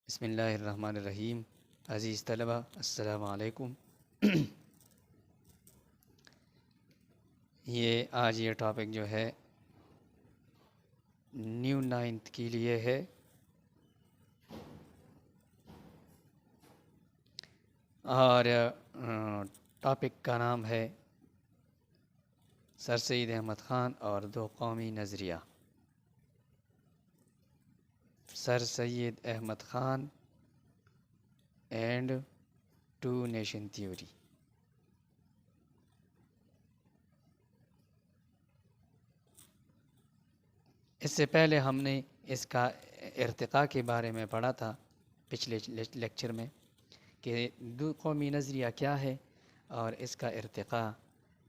بسم اللہ الرحمن الرحیم۔ عزیز طلبہ السلام علیکم۔ آج یہ ٹاپک جو ہے نیو نائنتھ کے لیے ہے، اور ٹاپک کا نام ہے سر سید احمد خان اور دو قومی نظریہ۔ Sir Syed Ahmed Khan and two nation theory. اس سے پہلے ہم نے اس کا ارتقاء کے بارے میں پڑھا تھا پچھلے لیکچر میں کہ دو قومی نظریہ کیا ہے اور اس کا ارتقاء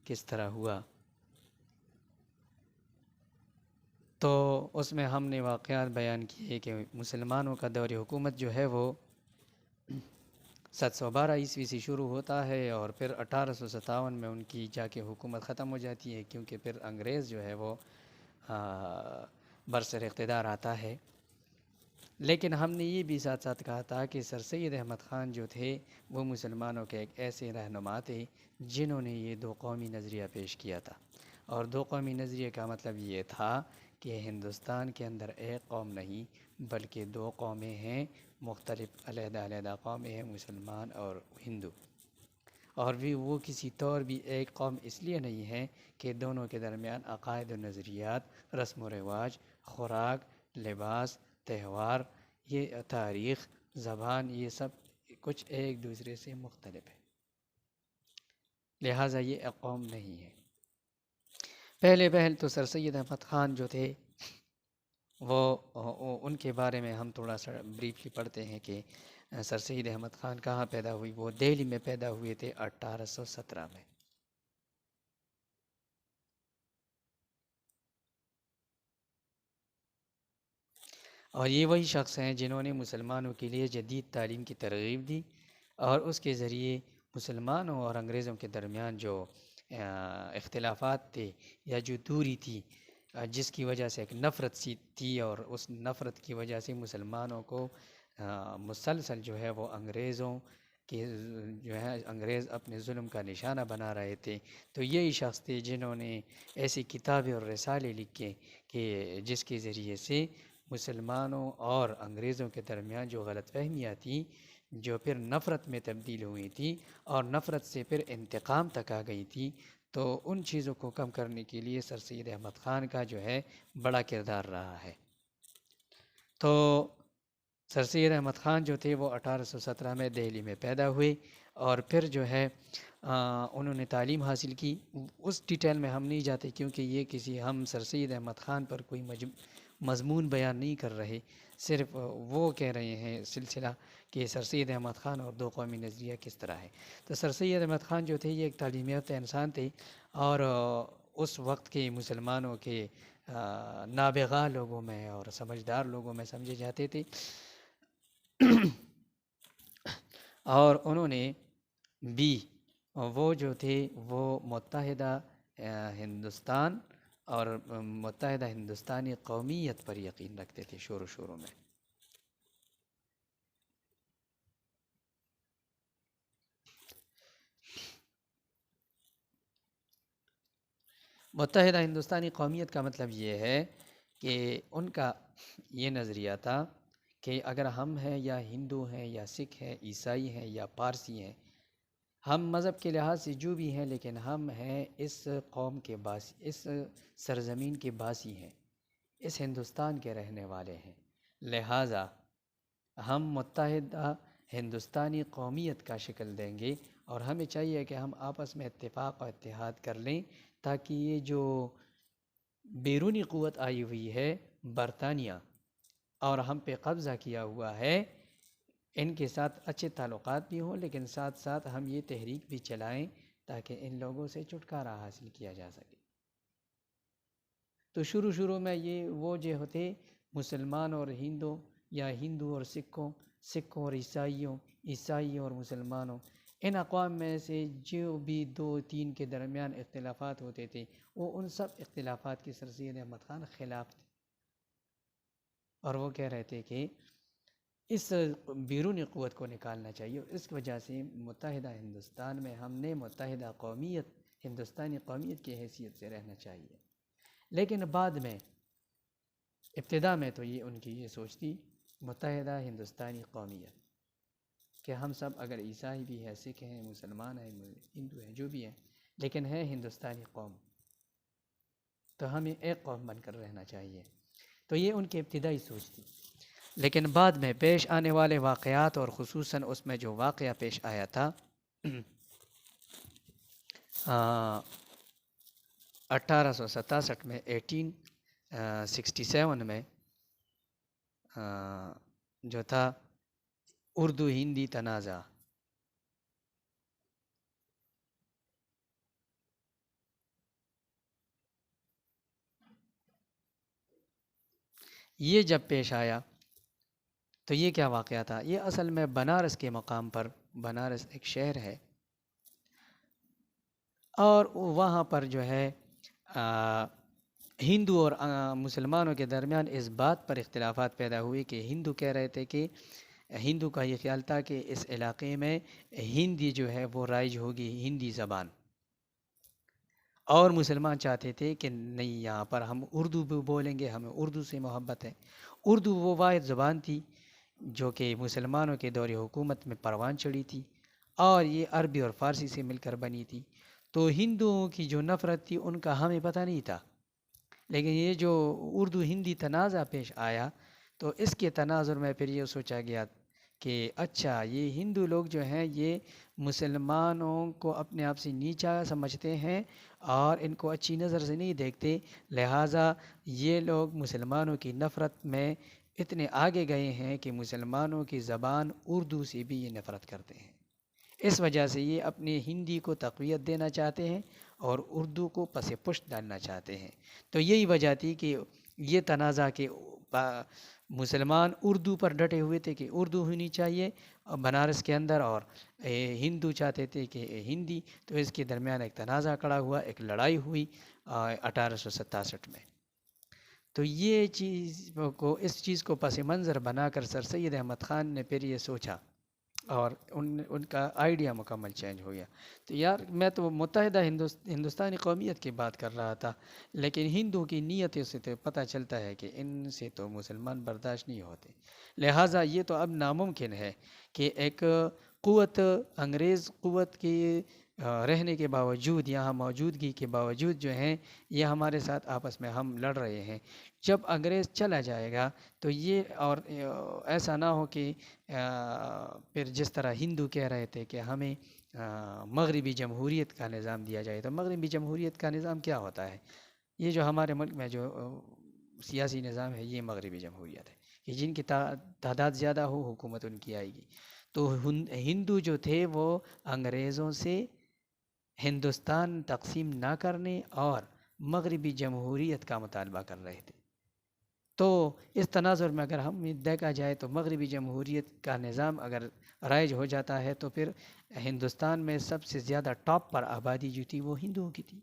کس طرح ہوا۔ تو اس میں ہم نے واقعات بیان کیے کہ مسلمانوں کا دور حکومت جو ہے وہ 712 عیسوی سے شروع ہوتا ہے اور پھر 1857 میں ان کی جا کے حکومت ختم ہو جاتی ہے، کیونکہ پھر انگریز جو ہے وہ برسر اقتدار آتا ہے۔ لیکن ہم نے یہ بھی ساتھ ساتھ کہا تھا کہ سر سید احمد خان جو تھے وہ مسلمانوں کے ایک ایسے رہنما تھے جنہوں نے یہ دو قومی نظریہ پیش کیا تھا، اور دو قومی نظریے کا مطلب یہ تھا کہ ہندوستان کے اندر ایک قوم نہیں بلکہ دو قومیں ہیں، مختلف علیحدہ علیحدہ قومیں ہیں، مسلمان اور ہندو، اور بھی وہ کسی طور بھی ایک قوم اس لیے نہیں ہے کہ دونوں کے درمیان عقائد و نظریات، رسم و رواج، خوراک، لباس، تہوار، یہ تاریخ، زبان، یہ سب کچھ ایک دوسرے سے مختلف ہے، لہٰذا یہ ایک قوم نہیں ہے۔ پہل تو سر سید احمد خان جو تھے وہ ان کے بارے میں ہم تھوڑا سا بریفلی پڑھتے ہیں کہ سر سید احمد خان کہاں پیدا ہوئی۔ وہ دہلی میں پیدا ہوئے تھے 1817 میں۔ اور یہ وہی شخص ہیں جنہوں نے مسلمانوں کے لیے جدید تعلیم کی ترغیب دی، اور اس کے ذریعے مسلمانوں اور انگریزوں کے درمیان جو اختلافات تھے یا جو دوری تھی، جس کی وجہ سے ایک نفرت سی تھی، اور اس نفرت کی وجہ سے مسلمانوں کو مسلسل جو ہے وہ انگریزوں کے جو ہے انگریز اپنے ظلم کا نشانہ بنا رہے تھے۔ تو یہی شخص تھے جنہوں نے ایسی کتابیں اور رسالے لکھے کہ جس کے ذریعے سے مسلمانوں اور انگریزوں کے درمیان جو غلط فہمیاں تھیں، جو پھر نفرت میں تبدیل ہوئی تھی اور نفرت سے پھر انتقام تک آ گئی تھی، تو ان چیزوں کو کم کرنے کے لیے سر سید احمد خان کا جو ہے بڑا کردار رہا ہے۔ تو سر سید احمد خان جو تھے وہ 1817 میں دہلی میں پیدا ہوئے، اور پھر جو ہے انہوں نے تعلیم حاصل کی۔ اس ڈیٹیل میں ہم نہیں جاتے کیونکہ یہ ہم سر سید احمد خان پر کوئی مضمون بیان نہیں کر رہے، صرف وہ کہہ رہے ہیں سلسلہ کہ سر سید احمد خان اور دو قومی نظریہ کس طرح ہے۔ تو سر سید احمد خان جو تھے یہ ایک تعلیم یافتہ انسان تھے، اور اس وقت کے مسلمانوں کے نابغہ لوگوں میں اور سمجھدار لوگوں میں سمجھے جاتے تھے، اور انہوں نے بھی وہ جو تھے وہ متحدہ ہندوستان اور متحدہ ہندوستانی قومیت پر یقین رکھتے تھے شروع میں۔ متحدہ ہندوستانی قومیت کا مطلب یہ ہے کہ ان کا یہ نظریہ تھا کہ اگر ہم ہیں یا ہندو ہیں یا سکھ ہیں، عیسائی ہیں یا پارسی ہیں، ہم مذہب کے لحاظ سے جو بھی ہیں، لیکن ہم ہیں اس قوم کے باسی، اس سرزمین کے باسی ہیں، اس ہندوستان کے رہنے والے ہیں، لہٰذا ہم متحدہ ہندوستانی قومیت کا شکل دیں گے، اور ہمیں چاہیے کہ ہم آپس میں اتفاق و اتحاد کر لیں تاکہ یہ جو بیرونی قوت آئی ہوئی ہے برطانیہ اور ہم پہ قبضہ کیا ہوا ہے، ان کے ساتھ اچھے تعلقات بھی ہوں، لیکن ساتھ ساتھ ہم یہ تحریک بھی چلائیں تاکہ ان لوگوں سے چھٹکارا حاصل کیا جا سکے۔ تو شروع میں یہ وہ جو ہوتے مسلمان اور ہندو، یا ہندو اور سکھوں اور عیسائیوں اور مسلمانوں، ان اقوام میں سے جو بھی 2-3 کے درمیان اختلافات ہوتے تھے، وہ ان سب اختلافات کی سر سید احمد خان خلاف تھے، اور وہ کہہ رہے تھے کہ اس بیرونی قوت کو نکالنا چاہیے، اور اس وجہ سے متحدہ ہندوستان میں ہم نے متحدہ قومیت، ہندوستانی قومیت کی حیثیت سے رہنا چاہیے۔ لیکن بعد میں، ابتدا میں تو یہ ان کی یہ سوچ تھی متحدہ ہندوستانی قومیت، کہ ہم سب اگر عیسائی بھی ہیں، سکھ ہیں، مسلمان ہیں، ہندو ہیں، جو بھی ہیں، لیکن ہے ہندوستانی قوم، تو ہمیں ایک قوم بن کر رہنا چاہیے۔ تو یہ ان کی ابتدائی سوچ تھی، لیکن بعد میں پیش آنے والے واقعات، اور خصوصاً اس میں جو واقعہ پیش آیا تھا 1867 میں، 1867 میں جو تھا اردو ہندی تنازع، یہ جب پیش آیا تو یہ کیا واقعہ تھا؟ یہ اصل میں بنارس کے مقام پر، بنارس ایک شہر ہے، اور وہاں پر جو ہے ہندو اور مسلمانوں کے درمیان اس بات پر اختلافات پیدا ہوئے کہ ہندو کہہ رہے تھے کہ ہندو کا یہ خیال تھا کہ اس علاقے میں ہندی جو ہے وہ رائج ہوگی، ہندی زبان، اور مسلمان چاہتے تھے کہ نہیں، یہاں پر ہم اردو بھی بولیں گے، ہمیں اردو سے محبت ہے۔ اردو وہ واحد زبان تھی جو کہ مسلمانوں کے دور حکومت میں پروان چڑھی تھی، اور یہ عربی اور فارسی سے مل کر بنی تھی۔ تو ہندوؤں کی جو نفرت تھی ان کا ہمیں پتہ نہیں تھا، لیکن یہ جو اردو ہندی تنازع پیش آیا تو اس کے تناظر میں پھر یہ سوچا گیا کہ اچھا، یہ ہندو لوگ جو ہیں یہ مسلمانوں کو اپنے آپ سے نیچا سمجھتے ہیں اور ان کو اچھی نظر سے نہیں دیکھتے، لہٰذا یہ لوگ مسلمانوں کی نفرت میں اتنے آگے گئے ہیں کہ مسلمانوں کی زبان اردو سے بھی یہ نفرت کرتے ہیں۔ اس وجہ سے یہ اپنے ہندی کو تقویت دینا چاہتے ہیں اور اردو کو پس پشت ڈالنا چاہتے ہیں۔ تو یہی وجہ تھی کہ یہ تنازع کے مسلمان اردو پر ڈٹے ہوئے تھے کہ اردو ہونی چاہیے بنارس کے اندر، اور ہندو چاہتے تھے کہ ہندی، تو اس کے درمیان ایک تنازع کھڑا ہوا، ایک لڑائی ہوئی 1867 میں۔ تو یہ اس چیز کو پس منظر بنا کر سر سید احمد خان نے پھر یہ سوچا، اور ان کا آئیڈیا مکمل چینج ہو گیا۔ تو یار، میں تو متحدہ ہندوستانی قومیت کی بات کر رہا تھا، لیکن ہندو کی نیتوں سے تو پتہ چلتا ہے کہ ان سے تو مسلمان برداشت نہیں ہوتے، لہٰذا یہ تو اب ناممکن ہے کہ ایک قوت، انگریز قوت کی رہنے کے باوجود، یہاں موجودگی کے باوجود جو ہیں یہ ہمارے ساتھ آپس میں ہم لڑ رہے ہیں۔ جب انگریز چلا جائے گا تو یہ، اور ایسا نہ ہو کہ پھر جس طرح ہندو کہہ رہے تھے کہ ہمیں مغربی جمہوریت کا نظام دیا جائے، تو مغربی جمہوریت کا نظام کیا ہوتا ہے؟ یہ جو ہمارے ملک میں جو سیاسی نظام ہے یہ مغربی جمہوریت ہے، کہ جن کی تعداد زیادہ ہو حکومت ان کی آئے گی۔ تو ہندو جو تھے وہ انگریزوں سے ہندوستان تقسیم نہ کرنے اور مغربی جمہوریت کا مطالبہ کر رہے تھے۔ تو اس تناظر میں اگر ہم دیکھا جائے تو مغربی جمہوریت کا نظام اگر رائج ہو جاتا ہے تو پھر ہندوستان میں سب سے زیادہ ٹاپ پر آبادی جو تھی وہ ہندوؤں کی تھی۔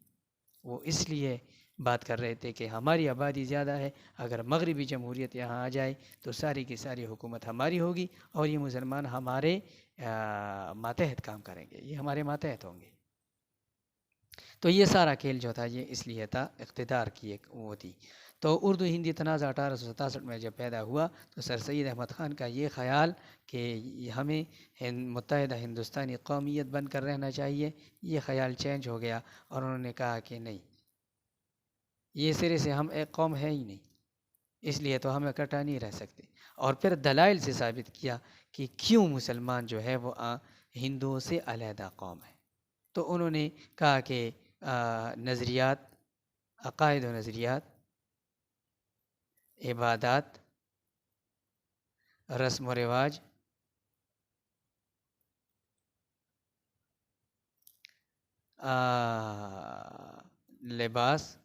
وہ اس لیے بات کر رہے تھے کہ ہماری آبادی زیادہ ہے، اگر مغربی جمہوریت یہاں آ جائے تو ساری کی ساری حکومت ہماری ہوگی، اور یہ مسلمان ہمارے ماتحت کام کریں گے، یہ ہمارے ماتحت ہوں گے۔ تو یہ سارا کھیل جو تھا یہ اس لیے تھا، اقتدار کی ایک وہ تھی۔ تو اردو ہندی تنازع 1867 میں جب پیدا ہوا تو سر سید احمد خان کا یہ خیال کہ ہمیں متحدہ ہندوستانی قومیت بن کر رہنا چاہیے، یہ خیال چینج ہو گیا، اور انہوں نے کہا کہ نہیں، یہ سرے سے ہم ایک قوم ہے ہی نہیں، اس لیے تو ہم اکٹھا نہیں رہ سکتے۔ اور پھر دلائل سے ثابت کیا کہ کیوں مسلمان جو ہے وہ ہندوؤں سے علیحدہ قوم ہے۔ تو انہوں نے کہا کہ نظریات، عقائد و نظریات، عبادات، رسم و رواج، لباس،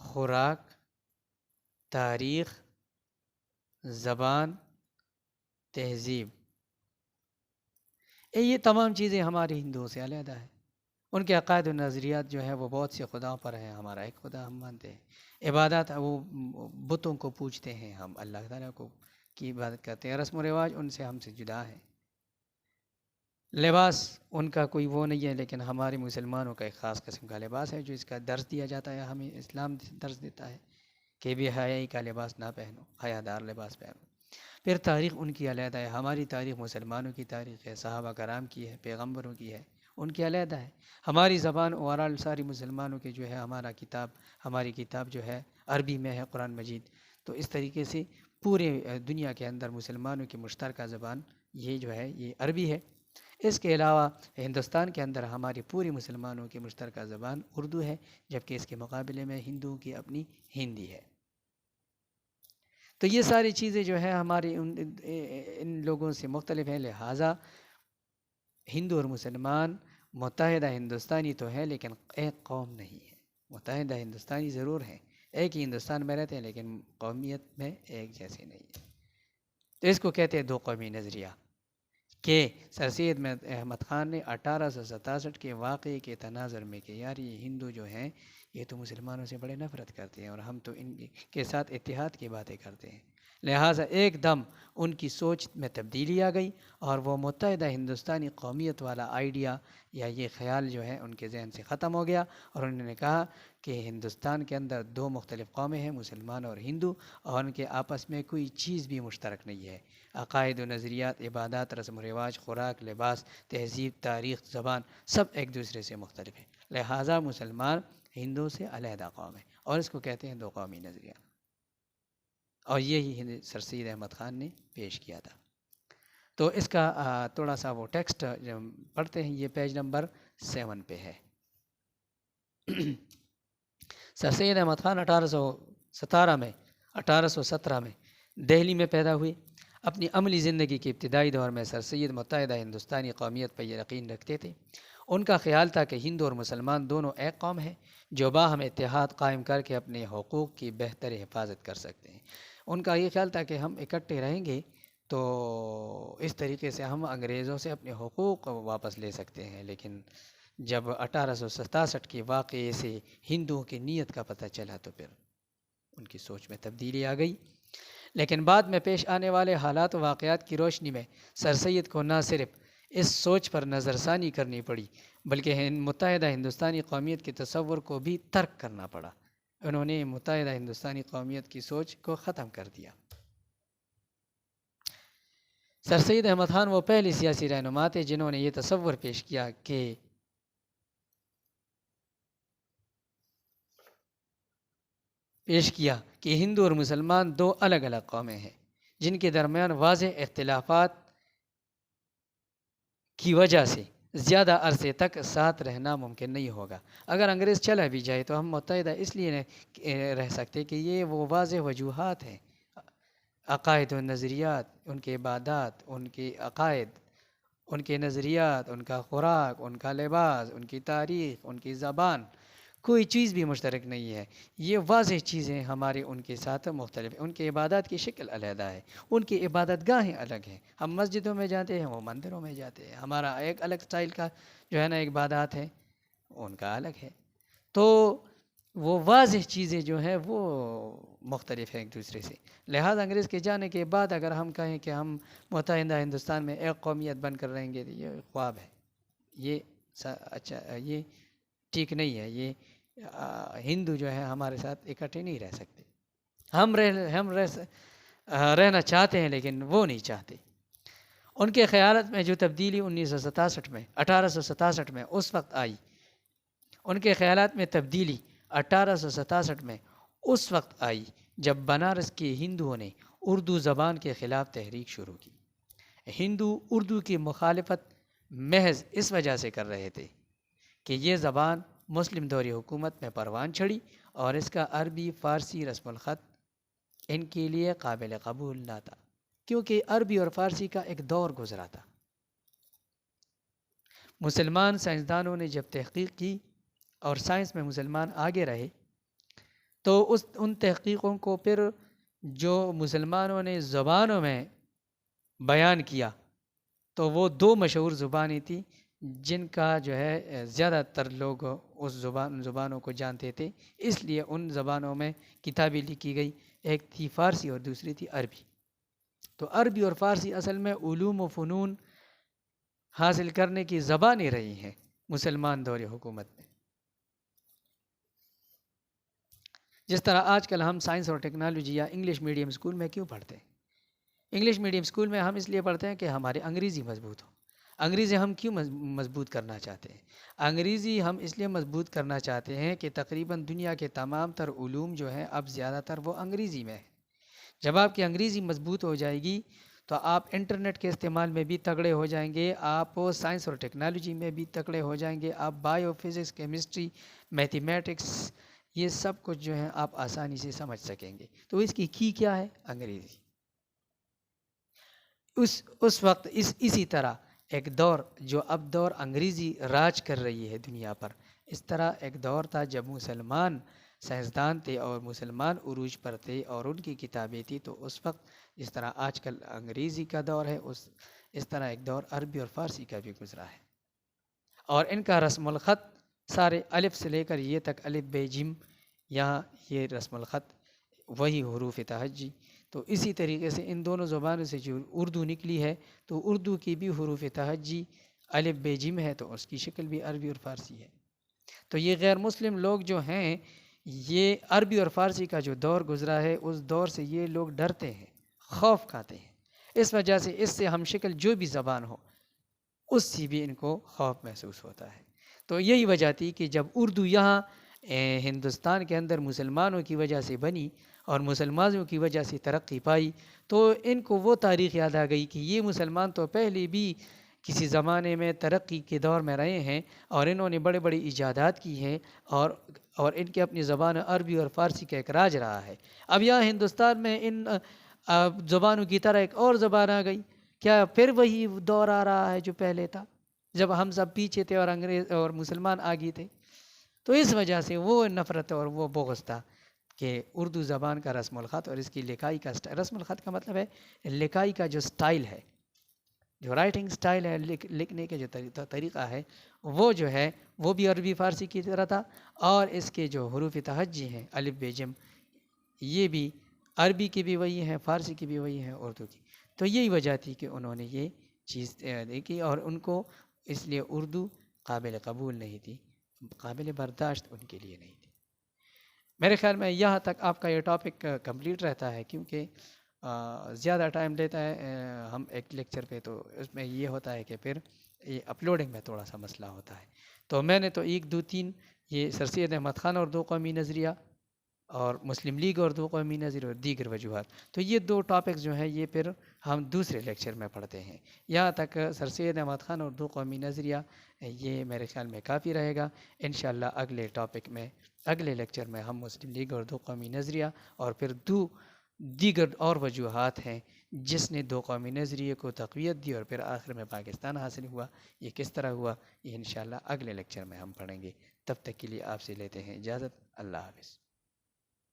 خوراک، تاریخ، زبان، تہذیب، یہ تمام چیزیں ہمارے ہندوؤں سے علیحدہ ہیں۔ ان کے عقائد و نظریات جو ہیں وہ بہت سے خداؤں پر ہیں، ہمارا ایک خدا ہم مانتے ہیں۔ عبادات، وہ بتوں کو پوجتے ہیں ہم، اللہ تعالیٰ کو کی عبادت کرتے ہیں، رسم و رواج ان سے ہم سے جدا ہیں، لباس ان کا کوئی وہ نہیں ہے، لیکن ہمارے مسلمانوں کا ایک خاص قسم کا لباس ہے جو اس کا درس دیا جاتا ہے، ہمیں اسلام درس دیتا ہے کہ بے حیائی کا لباس نہ پہنو، حیا دار لباس پہنو۔ پھر تاریخ ان کی علیحدہ ہے، ہماری تاریخ مسلمانوں کی تاریخ ہے، صحابہ کرام کی ہے، پیغمبروں کی ہے، ان کی علیحدہ ہے۔ ہماری زبان اوورال ساری مسلمانوں کے جو ہے ہماری کتاب جو ہے عربی میں ہے، قرآن مجید۔ تو اس طریقے سے پورے دنیا کے اندر مسلمانوں کی مشترکہ زبان یہ جو ہے یہ عربی ہے۔ اس کے علاوہ ہندوستان کے اندر ہماری پوری مسلمانوں کی مشترکہ زبان اردو ہے، جبکہ اس کے مقابلے میں ہندوؤں کی اپنی ہندی ہے۔ تو یہ ساری چیزیں جو ہے ہماری ان لوگوں سے مختلف ہیں، لہٰذا ہندو اور مسلمان متحدہ ہندوستانی تو ہے لیکن ایک قوم نہیں ہے۔ متحدہ ہندوستانی ضرور ہیں، ایک ہی ہندوستان میں رہتے ہیں لیکن قومیت میں ایک جیسے نہیں ہے۔ تو اس کو کہتے ہیں دو قومی نظریہ، کہ سر سید احمد خان نے 1867 کے واقعے کے تناظر میں کہ یار یہ ہندو جو ہیں یہ تو مسلمانوں سے بڑے نفرت کرتے ہیں اور ہم تو ان کے ساتھ اتحاد کی باتیں کرتے ہیں، لہٰذا ایک دم ان کی سوچ میں تبدیلی آ گئی اور وہ متحدہ ہندوستانی قومیت والا آئیڈیا یا یہ خیال جو ہے ان کے ذہن سے ختم ہو گیا، اور انہوں نے کہا کہ ہندوستان کے اندر دو مختلف قومیں ہیں، مسلمان اور ہندو، اور ان کے آپس میں کوئی چیز بھی مشترک نہیں ہے، عقائد و نظریات، عبادات، رسم و رواج، خوراک، لباس، تہذیب، تاریخ، زبان، سب ایک دوسرے سے مختلف ہیں، لہٰذا مسلمان ہندو سے علیحدہ قوم ہے، اور اس کو کہتے ہیں دو قومی نظریہ، اور یہی سر سید احمد خان نے پیش کیا تھا۔ تو اس کا تھوڑا سا وہ ٹیکسٹ پڑھتے ہیں، یہ پیج نمبر 7 پہ ہے۔ سر سید احمد خان 1817 میں دہلی میں پیدا ہوئے۔ اپنی عملی زندگی کے ابتدائی دور میں سر سید متحدہ ہندوستانی قومیت پر یقین رکھتے تھے۔ ان کا خیال تھا کہ ہندو اور مسلمان دونوں ایک قوم ہیں جو باہم اتحاد قائم کر کے اپنے حقوق کی بہتر حفاظت کر سکتے ہیں۔ ان کا یہ خیال تھا کہ ہم اکٹھے رہیں گے تو اس طریقے سے ہم انگریزوں سے اپنے حقوق واپس لے سکتے ہیں، لیکن جب 1867 کے واقعے سے ہندوؤں کی نیت کا پتہ چلا تو پھر ان کی سوچ میں تبدیلی آ گئی۔ لیکن بعد میں پیش آنے والے حالات و واقعات کی روشنی میں سر سید کو نہ صرف اس سوچ پر نظر ثانی کرنی پڑی بلکہ متحدہ ہندوستانی قومیت کے تصور کو بھی ترک کرنا پڑا۔ انہوں نے متحدہ ہندوستانی قومیت کی سوچ کو ختم کر دیا۔ سر سید احمد خان وہ پہلی سیاسی رہنما تھے جنہوں نے یہ تصور پیش کیا کہ ہندو اور مسلمان دو الگ الگ قومیں ہیں جن کے درمیان واضح اختلافات کی وجہ سے زیادہ عرصے تک ساتھ رہنا ممکن نہیں ہوگا۔ اگر انگریز چلا بھی جائے تو ہم متحدہ اس لیے نہیں رہ سکتے کہ یہ وہ واضح وجوہات ہیں، عقائد و نظریات، ان کے عبادات، ان کے عقائد، ان کے نظریات، ان کا خوراک، ان کا لباس، ان کی تاریخ، ان کی زبان، کوئی چیز بھی مشترک نہیں ہے۔ یہ واضح چیزیں ہمارے ان کے ساتھ مختلف ہیں۔ ان کے عبادات کی شکل علیحدہ ہے، ان کی عبادت گاہیں الگ ہیں، ہم مسجدوں میں جاتے ہیں، وہ مندروں میں جاتے ہیں، ہمارا ایک الگ سٹائل کا جو ہے نا عبادات ہے، ان کا الگ ہے۔ تو وہ واضح چیزیں جو ہیں وہ مختلف ہیں ایک دوسرے سے، لہٰذا انگریز کے جانے کے بعد اگر ہم کہیں کہ ہم متحدہ ہندوستان میں ایک قومیت بن کر رہیں گے تو یہ خواب ہے، یہ ٹھیک نہیں ہے، یہ ہندو جو ہے ہمارے ساتھ اکٹھے نہیں رہ سکتے، ہم رہنا چاہتے ہیں لیکن وہ نہیں چاہتے۔ ان کے خیالات میں جو تبدیلی 1867 میں اس وقت آئی، ان کے خیالات میں تبدیلی 1867 میں اس وقت آئی جب بنارس کے ہندوؤں نے اردو زبان کے خلاف تحریک شروع کی۔ ہندو اردو کی مخالفت محض اس وجہ سے کر رہے تھے کہ یہ زبان مسلم دور حکومت میں پروان چڑھی اور اس کا عربی فارسی رسم الخط ان کے لیے قابل قبول نہ تھا، کیونکہ عربی اور فارسی کا ایک دور گزرا تھا۔ مسلمان سائنسدانوں نے جب تحقیق کی اور سائنس میں مسلمان آگے رہے تو ان تحقیقوں کو پھر جو مسلمانوں نے زبانوں میں بیان کیا تو وہ دو مشہور زبانیں تھیں جن کا جو ہے زیادہ تر لوگ اس زبانوں کو جانتے تھے، اس لیے ان زبانوں میں کتابیں لکھی گئی، ایک تھی فارسی اور دوسری تھی عربی۔ تو عربی اور فارسی اصل میں علوم و فنون حاصل کرنے کی زبانیں رہی ہیں مسلمان دور حکومت میں. جس طرح آج کل ہم سائنس اور ٹیکنالوجی یا انگلش میڈیم اسکول میں کیوں پڑھتے ہیں؟ انگلش میڈیم اسکول میں ہم اس لیے پڑھتے ہیں کہ ہماری انگریزی مضبوط ہو. انگریزی ہم کیوں مضبوط کرنا چاہتے ہیں؟ انگریزی ہم اس لیے مضبوط کرنا چاہتے ہیں کہ تقریباً دنیا کے تمام تر علوم جو ہیں اب زیادہ تر وہ انگریزی میں ہے. جب آپ کی انگریزی مضبوط ہو جائے گی تو آپ انٹرنیٹ کے استعمال میں بھی تگڑے ہو جائیں گے، آپ سائنس اور ٹیکنالوجی میں بھی تگڑے ہو جائیں گے، آپ بایو فزکس، کیمسٹری، میتھمیٹکس، یہ سب کچھ جو ہے آپ آسانی سے سمجھ سکیں گے. تو اس کی کیا ہے؟ انگریزی. اس وقت اسی طرح ایک دور جو اب دور انگریزی راج کر رہی ہے دنیا پر، اس طرح ایک دور تھا جب مسلمان سائنسدان تھے اور مسلمان عروج پر تھے اور ان کی کتابیں تھیں. تو اس وقت جس طرح آج کل انگریزی کا دور ہے، اس طرح ایک دور عربی اور فارسی کا بھی گزرا ہے. اور ان کا رسم الخط سارے الف سے لے کر یہ تک الف بے جیم، یہاں یہ رسم الخط وہی حروف تہجی. تو اسی طریقے سے ان دونوں زبانوں سے جو اردو نکلی ہے تو اردو کی بھی حروف تہجی الف بے جیم ہے، تو اس کی شکل بھی عربی اور فارسی ہے. تو یہ غیر مسلم لوگ جو ہیں، یہ عربی اور فارسی کا جو دور گزرا ہے اس دور سے یہ لوگ ڈرتے ہیں، خوف کھاتے ہیں. اس وجہ سے اس سے ہم شکل جو بھی زبان ہو اس سے بھی ان کو خوف محسوس ہوتا ہے. تو یہی وجہ تھی کہ جب اردو یہاں ہندوستان کے اندر مسلمانوں کی وجہ سے بنی اور مسلمانوں کی وجہ سے ترقی پائی، تو ان کو وہ تاریخ یاد آ گئی کہ یہ مسلمان تو پہلے بھی کسی زمانے میں ترقی کے دور میں رہے ہیں اور انہوں نے بڑے بڑے ایجادات کی ہیں، اور ان کے اپنی زبان عربی اور فارسی کا ایک راج رہا ہے. اب یہاں ہندوستان میں ان زبانوں کی طرح ایک اور زبان آ گئی. کیا پھر وہی دور آ رہا ہے جو پہلے تھا جب ہم سب پیچھے تھے اور انگریز اور مسلمان آگے تھے؟ تو اس وجہ سے وہ نفرت اور وہ بغض تھا کہ اردو زبان کا رسم الخط اور اس کی لکھائی کا رسم الخط کا مطلب ہے لکھائی کا جو سٹائل ہے، جو رائٹنگ سٹائل ہے، لکھنے کے جو طریقہ ہے، وہ جو ہے وہ بھی عربی فارسی کی طرح تھا. اور اس کے جو حروف تہجی ہیں الف بے جم، یہ بھی عربی کی بھی وہی ہیں، فارسی کی بھی وہی ہیں، اردو کی. تو یہی وجہ تھی کہ انہوں نے یہ چیز دیکھی اور ان کو اس لیے اردو قابل قبول نہیں تھی، قابل برداشت ان کے لیے نہیں تھی. میرے خیال میں یہاں تک آپ کا یہ ٹاپک کمپلیٹ رہتا ہے، کیونکہ زیادہ ٹائم لیتا ہے ہم ایک لیکچر پہ، تو اس میں یہ ہوتا ہے کہ پھر یہ اپلوڈنگ میں تھوڑا سا مسئلہ ہوتا ہے. تو میں نے تو 1 2 3 یہ سر سید احمد خان اور 2 قومی نظریہ اور مسلم لیگ اور 2 قومی نظریہ اور دیگر وجوہات، تو یہ 2 ٹاپکس جو ہیں یہ پھر ہم دوسرے لیکچر میں پڑھتے ہیں. یہاں تک سر سید احمد خان اور 2 قومی نظریہ یہ میرے خیال میں کافی رہے گا. انشاءاللہ اگلے ٹاپک میں، اگلے لیکچر میں ہم مسلم لیگ اور 2 قومی نظریہ اور پھر دیگر اور وجوہات ہیں جس نے 2 قومی نظریے کو تقویت دی اور پھر آخر میں پاکستان حاصل ہوا، یہ کس طرح ہوا، یہ انشاءاللہ اگلے لیکچر میں ہم پڑھیں گے. تب تک کے لیے آپ سے لیتے ہیں اجازت. اللہ حافظ.